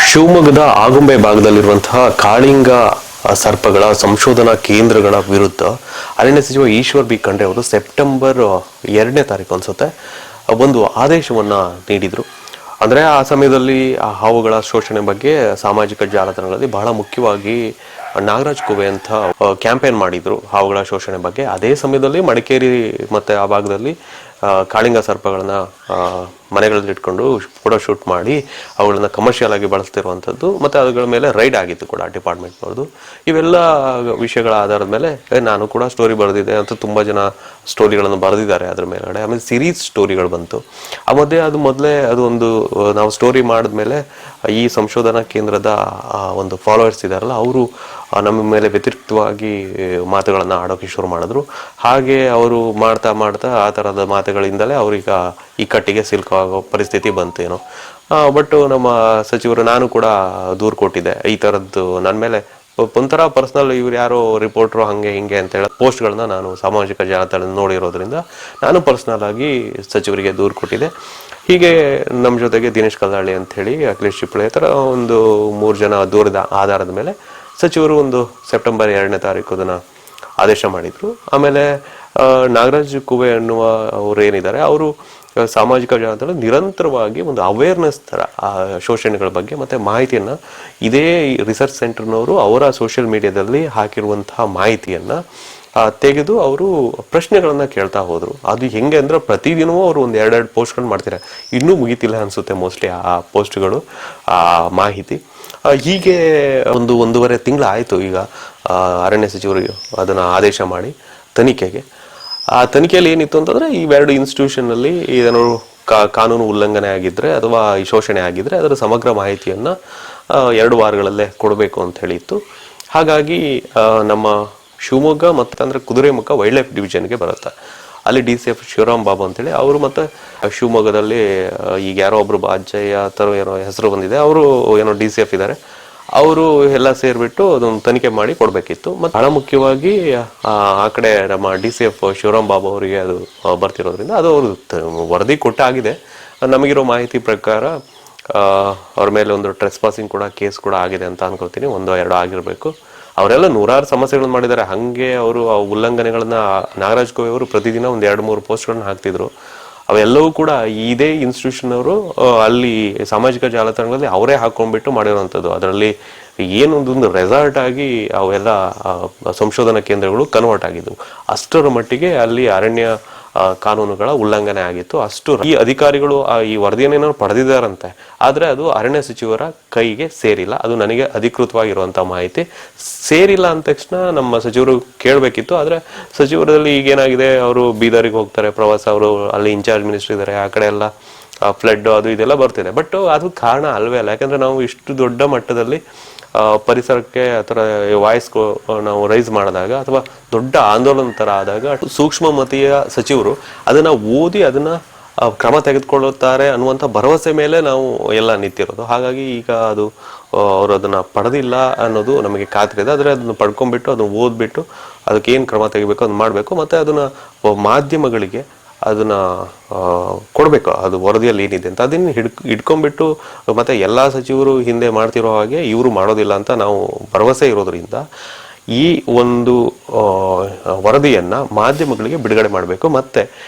ಶಿವಮೊಗ್ಗದ ಆಗುಂಬೆ ಭಾಗದಲ್ಲಿರುವಂತಹ ಕಾಳಿಂಗ ಸರ್ಪಗಳ ಸಂಶೋಧನಾ ಕೇಂದ್ರಗಳ ವಿರುದ್ಧ ಅರಣ್ಯ ಸಚಿವ ಈಶ್ವರ್ ಬಿ ಖಂಡ್ರೆ ಅವರು ಸೆಪ್ಟೆಂಬರ್ 2ನೇ ತಾರೀಕು ಅನ್ಸುತ್ತೆ ಒಂದು ಆದೇಶವನ್ನ ನೀಡಿದ್ರು. ಅಂದ್ರೆ ಆ ಸಮಯದಲ್ಲಿ ಆ ಹಾವುಗಳ ಶೋಷಣೆ ಬಗ್ಗೆ ಸಾಮಾಜಿಕ ಜಾಲತಾಣಗಳಲ್ಲಿ ಬಹಳ ಮುಖ್ಯವಾಗಿ ನಾಗರಾಜ್ ಕುವೆ ಅಂತ ಕ್ಯಾಂಪೇನ್ ಮಾಡಿದ್ರು ಹಾವುಗಳ ಶೋಷಣೆ ಬಗ್ಗೆ. ಅದೇ ಸಮಯದಲ್ಲಿ ಮಡಿಕೇರಿ ಮತ್ತೆ ಆ ಭಾಗದಲ್ಲಿ ಕಾಳಿಂಗ ಸರ್ಪಗಳನ್ನ ಮನೆಗಳಲ್ಲಿ ಇಟ್ಕೊಂಡು ಫೋಟೋ ಶೂಟ್ ಮಾಡಿ ಅವುಗಳನ್ನ ಕಮರ್ಷಿಯಲ್ ಆಗಿ ಬಳಸ್ತಿರುವಂಥದ್ದು ಮತ್ತೆ ಅವುಗಳ ಮೇಲೆ ರೈಡ್ ಆಗಿತ್ತು ಕೂಡ ಡಿಪಾರ್ಟ್ಮೆಂಟ್ನವ್ರದ್ದು. ಇವೆಲ್ಲ ವಿಷಯಗಳ ಆಧಾರದ ಮೇಲೆ ನಾನು ಕೂಡ ಸ್ಟೋರಿ ಬರೆದಿದೆ ಅಂತ ತುಂಬಾ ಜನ ಸ್ಟೋರಿಗಳನ್ನು ಬರೆದಿದ್ದಾರೆ ಅದ್ರ ಮೇಲ್ಗಡೆ. ಆಮೇಲೆ ಸಿರೀಸ್ ಸ್ಟೋರಿಗಳು ಬಂತು. ಆ ಮಧ್ಯೆ ಮೊದಲೇ ಅದು ಒಂದು ನಾವು ಸ್ಟೋರಿ ಮಾಡಿದ್ಮೇಲೆ ಈ ಸಂಶೋಧನಾ ಕೇಂದ್ರದ ಒಂದು ಫಾಲೋವರ್ಸ್ ಇದಾರಲ್ಲ ಅವರು ನಮ್ಮ ಮೇಲೆ ವ್ಯತಿರಿಕ್ತವಾಗಿ ಮಾತುಗಳನ್ನ ಆಡೋಕೆ ಶುರು ಮಾಡಿದ್ರು. ಹಾಗೆ ಅವರು ಮಾಡ್ತಾ ಮಾಡ್ತಾ ಆ ತರದ ಮಾತುಗಳಿಂದಲೇ ಅವ್ರೀಗ ಈ ಕಟ್ಟಿಗೆ ಸಿಲ್ಕಾಗೋ ಪರಿಸ್ಥಿತಿ ಬಂತು ಏನೋ. ಬಟ್ ನಮ್ಮ ಸಚಿವರು ನಾನು ಕೂಡ ದೂರು ಕೊಟ್ಟಿದ್ದೆ ಈ ತರದ್ದು ನನ್ನ ಮೇಲೆ ಒಂಥರ ಪರ್ಸನಲ್ ಇವ್ರು ಯಾರೋ ರಿಪೋರ್ಟ್ರು ಹಂಗೆ ಹಿಂಗೆ ಅಂತ ಹೇಳಿ ಪೋಸ್ಟ್ಗಳನ್ನ ನಾನು ಸಾಮಾಜಿಕ ಜಾಲತಾಣ ನೋಡಿರೋದ್ರಿಂದ ನಾನು ಪರ್ಸನಲ್ ಆಗಿ ಸಚಿವರಿಗೆ ದೂರು ಕೊಟ್ಟಿದ್ದೆ. ಹೀಗೆ ನಮ್ಮ ಜೊತೆಗೆ ದಿನೇಶ್ ಕಲ್ಲಹಳ್ಳಿ ಅಂತ ಹೇಳಿ ಅಖಿಲೇಶ್ ಚಿಪ್ಪಳೆ ಥರ ಒಂದು 3 ಜನ ದೂರದ ಆಧಾರದ ಮೇಲೆ ಸಚಿವರು ಒಂದು ಸೆಪ್ಟೆಂಬರ್ 2ನೇ ತಾರೀಕು ಅದನ್ನ ಆದೇಶ ಮಾಡಿದ್ರು. ಆಮೇಲೆ ನಾಗರಾಜ್ ಕುವೆ ಅನ್ನುವ ಅವ್ರು ಏನಿದ್ದಾರೆ ಅವರು ಸಾಮಾಜಿಕ ಜಾಲತಾಣ ನಿರಂತರವಾಗಿ ಒಂದು ಅವೇರ್ನೆಸ್ ತರ ಆ ಶೋಷಣೆಗಳ ಬಗ್ಗೆ ಮತ್ತೆ ಮಾಹಿತಿಯನ್ನ ಇದೇ ರಿಸರ್ಚ್ ಸೆಂಟರ್ನವರು ಅವರ ಸೋಷಿಯಲ್ ಮೀಡಿಯಾದಲ್ಲಿ ಹಾಕಿರುವಂತಹ ಮಾಹಿತಿಯನ್ನ ತೆಗೆದು ಅವರು ಪ್ರಶ್ನೆಗಳನ್ನ ಕೇಳ್ತಾ ಹೋದ್ರು. ಅದು ಹೆಂಗೆ ಅಂದ್ರೆ ಪ್ರತಿದಿನವೂ ಅವರು ಒಂದು 2 ಪೋಸ್ಟ್ಗಳು ಮಾಡ್ತಾರೆ. ಇನ್ನೂ ಮುಗಿತಿಲ್ಲ ಅನ್ಸುತ್ತೆ ಮೋಸ್ಟ್ಲಿ ಆ ಪೋಸ್ಟ್ಗಳು, ಆ ಮಾಹಿತಿ. ಹೀಗೆ 1.5 ತಿಂಗಳು ಆಯ್ತು ಈಗ ಅರಣ್ಯ ಸಚಿವರು ಅದನ್ನ ಆದೇಶ ಮಾಡಿ ತನಿಖೆಗೆ. ಆ ತನಿಖೆಯಲ್ಲಿ ಏನಿತ್ತು ಅಂತಂದ್ರೆ ಈ 2 ಇನ್ಸ್ಟಿಟ್ಯೂಷನ್ ಅಲ್ಲಿ ಏನಾದ್ರು ಕಾನೂನು ಉಲ್ಲಂಘನೆ ಆಗಿದ್ರೆ ಅಥವಾ ಈ ಶೋಷಣೆ ಆಗಿದ್ರೆ ಅದರ ಸಮಗ್ರ ಮಾಹಿತಿಯನ್ನ 2 ವಾರಗಳಲ್ಲೇ ಕೊಡಬೇಕು ಅಂತ ಹೇಳಿತ್ತು. ಹಾಗಾಗಿ ನಮ್ಮ ಶಿವಮೊಗ್ಗ ಮತ್ತೆ ಅಂದ್ರೆ ಕುದುರೆಮುಖ ವೈಲ್ಡ್ ಲೈಫ್ ಡಿವಿಷನ್ಗೆ ಬರುತ್ತೆ. ಅಲ್ಲಿ DCF ಶಿವರಾಮ್ ಬಾಬು ಅಂತೇಳಿ ಅವರು ಮತ್ತೆ ಶಿವಮೊಗ್ಗದಲ್ಲಿ ಈಗ ಯಾರೋ ಒಬ್ರು ಬಾಜಯ್ಯ ತರ ಏನೋ ಹೆಸರು ಬಂದಿದೆ, ಅವರು ಏನೋ DCF ಇದ್ದಾರೆ, ಅವರು ಎಲ್ಲ ಸೇರ್ಬಿಟ್ಟು ಅದೊಂದು ತನಿಖೆ ಮಾಡಿ ಕೊಡ್ಬೇಕಿತ್ತು. ಮತ್ತೆ ಬಹಳ ಮುಖ್ಯವಾಗಿ ಆ ಕಡೆ ನಮ್ಮ DCF ಶಿವರಾಮ್ ಬಾಬು ಅವರಿಗೆ ಅದು ಬರ್ತಿರೋದ್ರಿಂದ ಅದು ಅವರು ವರದಿ ಕೊಟ್ಟಾಗಿದೆ. ನಮಗಿರೋ ಮಾಹಿತಿ ಪ್ರಕಾರ ಅವ್ರ ಮೇಲೆ ಒಂದು ಟ್ರೆಸ್ಪಾಸಿಂಗ್ ಕೂಡ ಕೇಸ್ ಕೂಡ ಆಗಿದೆ ಅಂತ ಅನ್ಕೊಳ್ತೀನಿ, 1-2 ಆಗಿರ್ಬೇಕು. ಅವರೆಲ್ಲ 100 ಸಮಸ್ಯೆಗಳನ್ನ ಮಾಡಿದ್ದಾರೆ. ಹಂಗೆ ಅವರು ಆ ಉಲ್ಲಂಘನೆಗಳನ್ನ ನಾಗರಾಜ್ ಕೋವೆ ಅವರು ಪ್ರತಿದಿನ 1-2-3 ಪೋಸ್ಟ್ಗಳನ್ನ ಹಾಕ್ತಿದ್ರು. ಅವೆಲ್ಲವೂ ಕೂಡ ಇದೇ ಇನ್ಸ್ಟಿಟ್ಯೂಷನ್ ಅವರು ಅಲ್ಲಿ ಸಾಮಾಜಿಕ ಜಾಲತಾಣಗಳಲ್ಲಿ ಅವರೇ ಹಾಕೊಂಡ್ಬಿಟ್ಟು ಮಾಡಿರುವಂಥದ್ದು. ಅದರಲ್ಲಿ ಏನೊಂದೊಂದು ರೆಸಾರ್ಟ್ ಆಗಿ ಅವೆಲ್ಲ ಸಂಶೋಧನಾ ಕೇಂದ್ರಗಳು ಕನ್ವರ್ಟ್ ಆಗಿದ್ವು. ಅಷ್ಟರ ಮಟ್ಟಿಗೆ ಅಲ್ಲಿ ಅರಣ್ಯ ಕಾನೂನುಗಳ ಉಲ್ಲಂಘನೆ ಆಗಿತ್ತು. ಅಷ್ಟು ಈ ಅಧಿಕಾರಿಗಳು ಈ ವರದಿಯನ್ನೇನೋ ಪಡೆದಿದ್ದಾರಂತೆ, ಆದ್ರೆ ಅದು ಅರಣ್ಯ ಸಚಿವರ ಕೈಗೆ ಸೇರಿಲ್ಲ. ಅದು ನನಗೆ ಅಧಿಕೃತವಾಗಿರುವಂತಹ ಮಾಹಿತಿ. ಸೇರಿಲ್ಲ ಅಂದ ತಕ್ಷಣ ನಮ್ಮ ಸಚಿವರು ಕೇಳಬೇಕಿತ್ತು. ಆದ್ರೆ ಸಚಿವರಲ್ಲಿ ಈಗೇನಾಗಿದೆ, ಅವರು ಬೀದರಿಗೆ ಹೋಗ್ತಾರೆ ಪ್ರವಾಸ, ಅವರು ಅಲ್ಲಿ ಇನ್ಚಾರ್ಜ್ ಮಿನಿಸ್ಟರ್ ಇದ್ದಾರೆ, ಆ ಕಡೆ ಎಲ್ಲ ಫ್ಲಡ್ ಅದು ಇದೆಲ್ಲ ಬರ್ತಿದೆ. ಬಟ್ ಅದು ಕಾರಣ ಅಲ್ವೇ ಅಲ್ಲ. ಯಾಕಂದ್ರೆ ನಾವು ಇಷ್ಟು ದೊಡ್ಡ ಮಟ್ಟದಲ್ಲಿ ಪರಿಸರಕ್ಕೆ ಅಥವಾ ವಾಯ್ಸ್ ನಾವು ರೈಸ್ ಮಾಡಿದಾಗ ಅಥವಾ ದೊಡ್ಡ ಆಂದೋಲನ ತರ ಆದಾಗ ಸೂಕ್ಷ್ಮಮತಿಯ ಸಚಿವರು ಅದನ್ನ ಓದಿ ಅದನ್ನ ಕ್ರಮ ತೆಗೆದುಕೊಳ್ಳುತ್ತಾರೆ ಅನ್ನುವಂಥ ಭರವಸೆ ಮೇಲೆ ನಾವು ಎಲ್ಲ ನಿಂತಿರೋದು. ಹಾಗಾಗಿ ಈಗ ಅದು ಅವರು ಅದನ್ನ ಪಡೆದಿಲ್ಲ ಅನ್ನೋದು ನಮಗೆ ಖಾತ್ರಿ ಇದೆ. ಆದ್ರೆ ಅದನ್ನ ಪಡ್ಕೊಂಡ್ಬಿಟ್ಟು ಅದನ್ನ ಓದ್ಬಿಟ್ಟು ಅದಕ್ಕೆ ಏನ್ ಕ್ರಮ ತೆಗಿಬೇಕು ಅದನ್ನ ಮಾಡ್ಬೇಕು. ಮತ್ತೆ ಅದನ್ನ ಮಾಧ್ಯಮಗಳಿಗೆ ಅದನ್ನ ಕೊಡ್ಬೇಕು, ಅದು ವರದಿಯಲ್ಲಿ ಏನಿದೆ ಅಂತ ಅದನ್ನ ಹಿಡ್ಕೊಂಡ್ಬಿಟ್ಟು ಮತ್ತೆ ಎಲ್ಲಾ ಸಚಿವರು ಹಿಂದೆ ಮಾಡ್ತಿರೋ ಹಾಗೆ ಇವರು ಮಾಡೋದಿಲ್ಲ ಅಂತ ನಾವು ಭರವಸೆ ಇರೋದ್ರಿಂದ ಈ ಒಂದು ವರದಿಯನ್ನ ಮಾಧ್ಯಮಗಳಿಗೆ ಬಿಡುಗಡೆ ಮಾಡಬೇಕು. ಮತ್ತೆ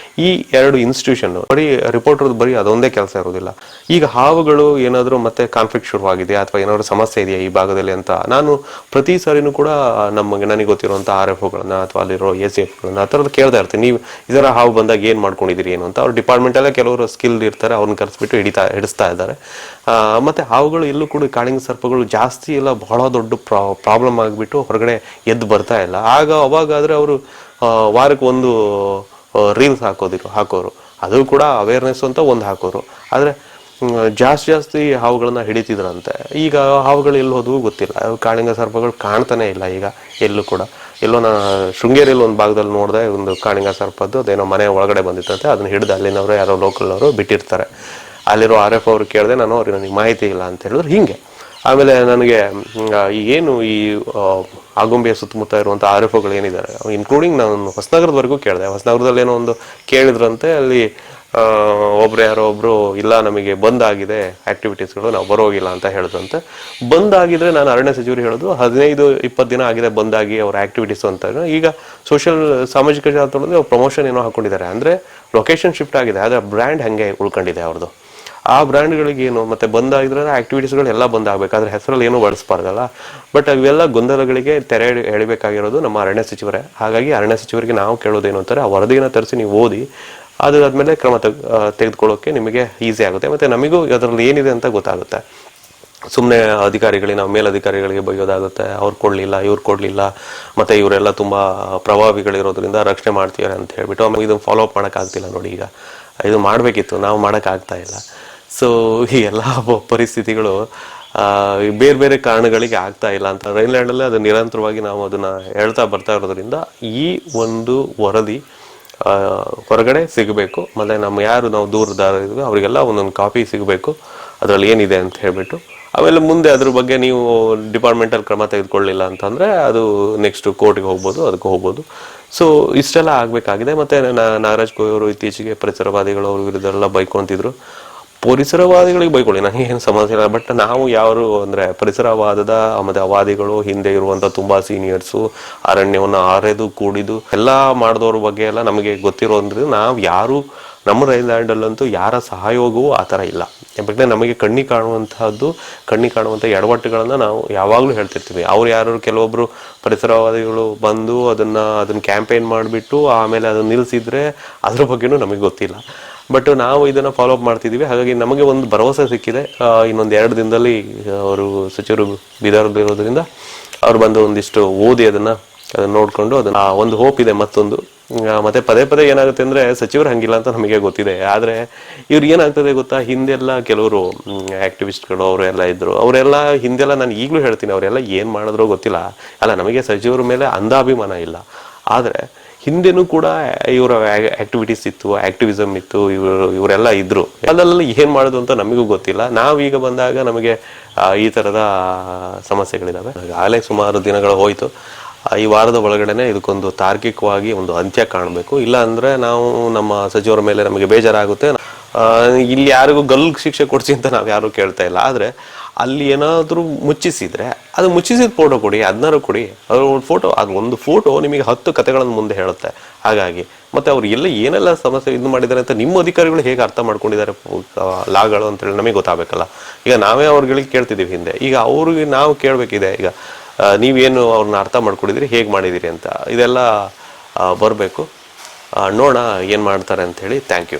ಈ 2 ಇನ್ಸ್ಟಿಟ್ಯೂಷನ್ ಬರೀ ರಿಪೋರ್ಟರ್ ಬರೀ ಅದೊಂದೇ ಕೆಲಸ ಇರೋದಿಲ್ಲ. ಈಗ ಹಾವುಗಳು ಏನಾದ್ರು ಮತ್ತೆ ಕಾನ್ಫ್ಲಿಕ್ಟ್ ಶುರುವಾಗಿದೆ ಅಥವಾ ಏನಾದ್ರು ಸಮಸ್ಯೆ ಇದೆಯಾ ಈ ಭಾಗದಲ್ಲಿ ಅಂತ ನಾನು ಪ್ರತಿ ಸಾರಿನೂ ಕೂಡ ನನಗೆ ಗೊತ್ತಿರುವಂತಹ RFOಗಳನ್ನ ಅಥವಾ ಅಲ್ಲಿರೋ ACFಗಳನ್ನ ಆ ಥರದ್ದು ಕೇಳ್ತಾ ಇರ್ತೀನಿ. ನೀವು ಇದರ ಹಾವು ಬಂದಾಗ ಏನ್ ಮಾಡ್ಕೊಂಡಿದ್ದೀರಿ ಏನು ಅಂತ. ಅವ್ರ ಡಿಪಾರ್ಟ್ಮೆಂಟ್ ಅಲ್ಲೇ ಕೆಲವರು ಸ್ಕಿಲ್ ಇರ್ತಾರೆ, ಅವ್ರನ್ನ ಕರೆಸ್ಬಿಟ್ಟು ಹಿಡಿಸ್ತಾ ಇದ್ದಾರೆ. ಮತ್ತೆ ಹಾವುಗಳು ಎಲ್ಲೂ ಕೂಡ ಕಾಳಿಂಗ ಸರ್ಪಗಳು ಜಾಸ್ತಿ ಇಲ್ಲ, ಬಹಳ ದೊಡ್ಡ ಪ್ರಾಬ್ಲಮ್ ಆಗಿಬಿಟ್ಟು ಹೊರಗಡೆ ಎದ್ದು ಬರ್ತಾ ಇಲ್ಲ. ಅವಾಗಾದ್ರೆ ಅವರು ವಾರಕ್ಕೆ 1 ರೀಲ್ಸ್ ಹಾಕೋರು, ಅದು ಕೂಡ ಅವೇರ್ನೆಸ್ ಅಂತ ಒಂದು ಹಾಕೋರು. ಆದ್ರೆ ಜಾಸ್ತಿ ಹಾವುಗಳನ್ನ ಹಿಡಿತಿದ್ರಂತೆ. ಈಗ ಹಾವುಗಳು ಎಲ್ಲಿ ಹೋದ್ವು ಗೊತ್ತಿಲ್ಲ. ಕಾಳಿಂಗ ಸರ್ಪಗಳು ಕಾಣ್ತಾನೆ ಇಲ್ಲ ಈಗ ಎಲ್ಲೂ ಕೂಡ. ಎಲ್ಲೋ ನಾ ಶೃಂಗೇರಿಯಲ್ಲಿ ಒಂದು ಭಾಗದಲ್ಲಿ ನೋಡಿದೆ, ಒಂದು ಕಾಳಿಂಗ ಸರ್ಪದ್ದು ಅದೇನೋ ಮನೆ ಒಳಗಡೆ ಬಂದಿತ್ತಂತೆ. ಅದನ್ನ ಹಿಡಿದು ಅಲ್ಲಿನವರು ಯಾರೋ ಲೋಕಲ್ನವರು ಬಿಟ್ಟಿರ್ತಾರೆ. ಅಲ್ಲಿರೋ RF ಅವ್ರು ಕೇಳಿದೆ ನಾನು, ಅವ್ರಿಗೆ ನನಗೆ ಮಾಹಿತಿ ಇಲ್ಲ ಅಂತ ಹೇಳಿದ್ರು. ಹಿಂಗೆ ಆಮೇಲೆ ನನಗೆ ಏನು ಈ ಆಗುಂಬೆಯ ಸುತ್ತಮುತ್ತ ಇರುವಂಥ RFOಗಳು ಏನಿದ್ದಾರೆ ಇನ್ಕ್ಲೂಡಿಂಗ್ ನಾನು ಹೊಸನಗರದವರೆಗೂ ಕೇಳಿದೆ. ಹೊಸನಗರದಲ್ಲಿ ಏನೋ ಒಂದು ಕೇಳಿದ್ರಂತೆ, ಅಲ್ಲಿ ಒಬ್ರು ಯಾರೋ ಒಬ್ರು ಇಲ್ಲ ನಮಗೆ ಬಂದ್ ಆಗಿದೆ ಆಕ್ಟಿವಿಟೀಸ್ಗಳು, ನಾವು ಬರೋಗಿಲ್ಲ ಅಂತ ಹೇಳಿದ್ರಂತೆ. ಬಂದ್ ಆಗಿದ್ರೆ ನಾನು ಅರಣ್ಯ ಸಚಿವರು ಹೇಳೋದು 15-20 ದಿನ ಆಗಿದೆ ಬಂದಾಗಿ ಅವ್ರ ಆಕ್ಟಿವಿಟೀಸ್ ಅಂತ. ಈಗ ಸಾಮಾಜಿಕ ಜಾಲತಾಣದಲ್ಲಿ ಪ್ರಮೋಷನ್ ಏನೋ ಹಾಕೊಂಡಿದ್ದಾರೆ, ಅಂದ್ರೆ ಲೊಕೇಶನ್ ಶಿಫ್ಟ್ ಆಗಿದೆ, ಆದ್ರೆ ಬ್ರ್ಯಾಂಡ್ ಹಂಗೆ ಉಳ್ಕೊಂಡಿದೆ ಅವ್ರದ್ದು. ಆ ಬ್ರ್ಯಾಂಡ್ಗಳಿಗೆ ಏನು ಮತ್ತೆ ಬಂದಾಗಿದ್ರೆ ಆಕ್ಟಿವಿಟೀಸ್ಗಳು ಎಲ್ಲ ಬಂದಾಗಬೇಕಾದ್ರೆ ಹೆಸರಲ್ಲಿ ಏನು ಬಳಸಬಾರ್ದಲ್ಲ. ಬಟ್ ಅವೆಲ್ಲ ಗೊಂದಲಗಳಿಗೆ ತೆರೆ ಎಳಿಬೇಕಾಗಿರೋದು ನಮ್ಮ ಅರಣ್ಯ ಸಚಿವರೇ. ಹಾಗಾಗಿ ಅರಣ್ಯ ಸಚಿವರಿಗೆ ನಾವು ಕೇಳೋದೇನು ಅಂತಾರೆ, ಆ ವರದಿಯನ್ನು ತರಿಸಿ ನೀವು ಓದಿ, ಅದಾದ್ಮೇಲೆ ಕ್ರಮ ತೆಗೆದುಕೊಳ್ಳೋಕೆ ನಿಮಗೆ ಈಸಿ ಆಗುತ್ತೆ, ಮತ್ತೆ ನಮಗೂ ಅದರಲ್ಲಿ ಏನಿದೆ ಅಂತ ಗೊತ್ತಾಗುತ್ತೆ. ಸುಮ್ಮನೆ ಅಧಿಕಾರಿಗಳಿಗೆ, ನಾವು ಮೇಲಧಿಕಾರಿಗಳಿಗೆ ಬೈಯೋದಾಗುತ್ತೆ, ಅವ್ರು ಕೊಡ್ಲಿಲ್ಲ ಇವ್ರು ಕೊಡ್ಲಿಲ್ಲ, ಮತ್ತೆ ಇವರೆಲ್ಲ ತುಂಬಾ ಪ್ರಭಾವಿಗಳಿರೋದ್ರಿಂದ ರಕ್ಷಣೆ ಮಾಡ್ತೀವಿ ಅಂತ ಹೇಳ್ಬಿಟ್ಟು ಆಮೇಲೆ ಇದನ್ನು ಫಾಲೋ ಅಪ್ ಮಾಡೋಕ್ಕಾಗ್ತಿಲ್ಲ. ನೋಡಿ, ಈಗ ಇದು ಮಾಡಬೇಕಿತ್ತು, ನಾವು ಮಾಡೋಕ್ಕಾಗ್ತಾ ಇಲ್ಲ. ಸೊ ಈ ಎಲ್ಲ ಪರಿಸ್ಥಿತಿಗಳು ಬೇರೆ ಬೇರೆ ಕಾರಣಗಳಿಗೆ ಆಗ್ತಾ ಇಲ್ಲ ಅಂತ ರೈನ್ಲ್ಯಾಂಡಲ್ಲೇ ಅದು ನಿರಂತರವಾಗಿ ನಾವು ಅದನ್ನ ಹೇಳ್ತಾ ಬರ್ತಾ ಇರೋದ್ರಿಂದ ಈ ಒಂದು ವರದಿ ಹೊರಗಡೆ ಸಿಗಬೇಕು. ಮತ್ತೆ ನಾವು ದೂರದಾರ ಇದ್ವಿ ಅವರಿಗೆಲ್ಲ ಒಂದೊಂದು ಕಾಪಿ ಸಿಗಬೇಕು, ಅದರಲ್ಲಿ ಏನಿದೆ ಅಂತ ಹೇಳ್ಬಿಟ್ಟು. ಆಮೇಲೆ ಮುಂದೆ ಅದ್ರ ಬಗ್ಗೆ ನೀವು ಡಿಪಾರ್ಟ್ಮೆಂಟಲ್ ಕ್ರಮ ತೆಗೆದುಕೊಳ್ಳಿಲ್ಲ ಅಂತಂದ್ರೆ ಅದು ನೆಕ್ಸ್ಟ್ ಕೋರ್ಟ್ಗೆ ಹೋಗ್ಬೋದು, ಅದಕ್ಕೆ ಹೋಗ್ಬೋದು. ಸೊ ಇಷ್ಟೆಲ್ಲ ಆಗ್ಬೇಕಾಗಿದೆ. ಮತ್ತೆ ನಾಗರಾಜ್ ಕೋಯ್ ಅವರು ಇತ್ತೀಚೆಗೆ ಪರಿಸರವಾದಿಗಳು ಅವ್ರ ವಿರುದ್ಧ ಎಲ್ಲ ಬೈಕೊಂತಿದ್ರು. ಪರಿಸರವಾದಿಗಳಿಗೆ ಬೈಕೊಳ್ಳಿ, ನನಗೆ ಏನು ಸಮಸ್ಯೆ ಇಲ್ಲ. ಬಟ್ ನಾವು ಯಾರು ಅಂದ್ರೆ ಪರಿಸರವಾದದ ಮತ್ತೆ ಅವಾದಿಗಳು ಹಿಂದೆ ಇರುವಂತ ತುಂಬಾ ಸೀನಿಯರ್ಸು, ಅರಣ್ಯವನ್ನು ಆರೆದು ಕೂಡಿದು ಎಲ್ಲ ಮಾಡಿದವ್ರ ಬಗ್ಗೆ ಎಲ್ಲ ನಮಗೆ ಗೊತ್ತಿರೋದ್ರಿಂದ ನಾವು ಯಾರು ನಮ್ಮ ರೈನ್ಲ್ಯಾಂಡಲ್ಲಂತೂ ಯಾರ ಸಹಯೋಗವೂ ಆ ಥರ ಇಲ್ಲ. ಯಾಕಂದರೆ ನಮಗೆ ಕಣ್ಣಿ ಕಾಣುವಂಥ ಎಡವಟ್ಟುಗಳನ್ನು ನಾವು ಯಾವಾಗಲೂ ಹೇಳ್ತಿರ್ತೀವಿ. ಅವ್ರು ಯಾರು ಕೆಲವೊಬ್ರು ಪರಿಸರವಾದಿಗಳು ಬಂದು ಅದನ್ನ ಕ್ಯಾಂಪೇನ್ ಮಾಡಿಬಿಟ್ಟು ಆಮೇಲೆ ಅದನ್ನ ನಿಲ್ಲಿಸಿದ್ರೆ ಅದ್ರ ಬಗ್ಗೆನೂ ನಮಗೆ ಗೊತ್ತಿಲ್ಲ. ಬಟ್ ನಾವು ಇದನ್ನ ಫಾಲೋ ಅಪ್ ಮಾಡ್ತಿದ್ದೀವಿ. ಹಾಗಾಗಿ ನಮಗೆ ಒಂದು ಭರವಸೆ ಸಿಕ್ಕಿದೆ, ಇನ್ನೊಂದು 2 ದಿನದಲ್ಲಿ ಅವರು ಸಚಿವರು ಬೀದರ್ಲಿರೋದ್ರಿಂದ ಅವ್ರು ಬಂದು ಒಂದಿಷ್ಟು ಓದಿ ಅದನ್ನ ನೋಡ್ಕೊಂಡು ಅದನ್ನ ಒಂದು ಹೋಪ್ ಇದೆ. ಮತ್ತೊಂದು ಮತ್ತೆ ಪದೇ ಪದೇ ಏನಾಗುತ್ತೆ ಅಂದ್ರೆ ಸಚಿವರು ಹಂಗಿಲ್ಲ ಅಂತ ನಮಗೆ ಗೊತ್ತಿದೆ. ಆದ್ರೆ ಇವ್ರು ಏನಾಗ್ತದೆ ಗೊತ್ತಾ, ಹಿಂದೆಲ್ಲ ಕೆಲವರು ಆಕ್ಟಿವಿಸ್ಟ್ಗಳು ಅವರೆಲ್ಲ ಇದ್ರು, ಅವರೆಲ್ಲ ಹಿಂದೆಲ್ಲ ನಾನು ಈಗಲೂ ಹೇಳ್ತೀನಿ, ಅವರೆಲ್ಲ ಏನ್ ಮಾಡಿದ್ರೋ ಗೊತ್ತಿಲ್ಲ. ಅಲ್ಲ, ನಮಗೆ ಸಚಿವರ ಮೇಲೆ ಅಂಧಾಭಿಮಾನ ಇಲ್ಲ, ಆದ್ರೆ ಹಿಂದೆನೂ ಕೂಡ ಇವರ ಆಕ್ಟಿವಿಟೀಸ್ ಇತ್ತು, ಆಕ್ಟಿವಿಸಮ್ ಇತ್ತು, ಇವರೆಲ್ಲ ಇದ್ರು. ಅಲ್ಲೆಲ್ಲ ಏನ್ ಮಾಡೋದು ಅಂತ ನಮಗೂ ಗೊತ್ತಿಲ್ಲ. ನಾವೀಗ ಬಂದಾಗ ನಮಗೆ ಈ ತರದ ಸಮಸ್ಯೆಗಳಿದಾವೆ. ಆಗಲೇ ಸುಮಾರು ದಿನಗಳು ಹೋಯ್ತು. ಈ ವಾರದ ಒಳಗಡೆನೆ ಇದಕ್ಕೊಂದು ತಾರ್ಕಿಕವಾಗಿ ಒಂದು ಅಂತ್ಯ ಕಾಣಬೇಕು. ಇಲ್ಲ ಅಂದ್ರೆ ನಾವು ನಮ್ಮ ಸಚಿವರ ಮೇಲೆ ನಮಗೆ ಬೇಜಾರಾಗುತ್ತೆ. ಇಲ್ಲಿ ಯಾರಿಗೂ ಗಲ್ಲು ಶಿಕ್ಷೆ ಕೊಡ್ಸಿ ಅಂತ ನಾವು ಯಾರು ಕೇಳ್ತಾ ಇಲ್ಲ. ಆದ್ರೆ ಅಲ್ಲಿ ಏನಾದ್ರೂ ಮುಚ್ಚಿಸಿದ್ರೆ ಅದು ಮುಚ್ಚಿಸಿದ ಫೋಟೋ ಕೊಡಿ, 16 ಕೊಡಿ. ಅದ್ರ ಒಂದು ಫೋಟೋ ನಿಮಗೆ 10 ಕಥೆಗಳನ್ನು ಮುಂದೆ ಹೇಳುತ್ತೆ. ಹಾಗಾಗಿ ಮತ್ತೆ ಅವ್ರು ಏನೆಲ್ಲ ಸಮಸ್ಯೆ ಇದು ಮಾಡಿದ್ದಾರೆ ಅಂತ ನಿಮ್ಮ ಅಧಿಕಾರಿಗಳು ಹೇಗೆ ಅರ್ಥ ಮಾಡ್ಕೊಂಡಿದ್ದಾರೆ ಲಾಗಳು ಅಂತೇಳಿ ನಮಗೆ ಗೊತ್ತಾಗಬೇಕಲ್ಲ. ಈಗ ನಾವೇ ಅವ್ರಿಗೆ ಕೇಳ್ತಿದ್ದೀವಿ ಹಿಂದೆ, ಈಗ ಅವ್ರಿಗೆ ನಾವು ಕೇಳಬೇಕಿದೆ, ಈಗ ನೀವೇನು ಅವ್ರನ್ನ ಅರ್ಥ ಮಾಡ್ಕೊಂಡಿದ್ದೀರಿ, ಹೇಗೆ ಮಾಡಿದ್ದೀರಿ ಅಂತ ಇದೆಲ್ಲ ಬರಬೇಕು. ನೋಡೋಣ ಏನು ಮಾಡ್ತಾರೆ ಅಂತ ಹೇಳಿ. Thank you.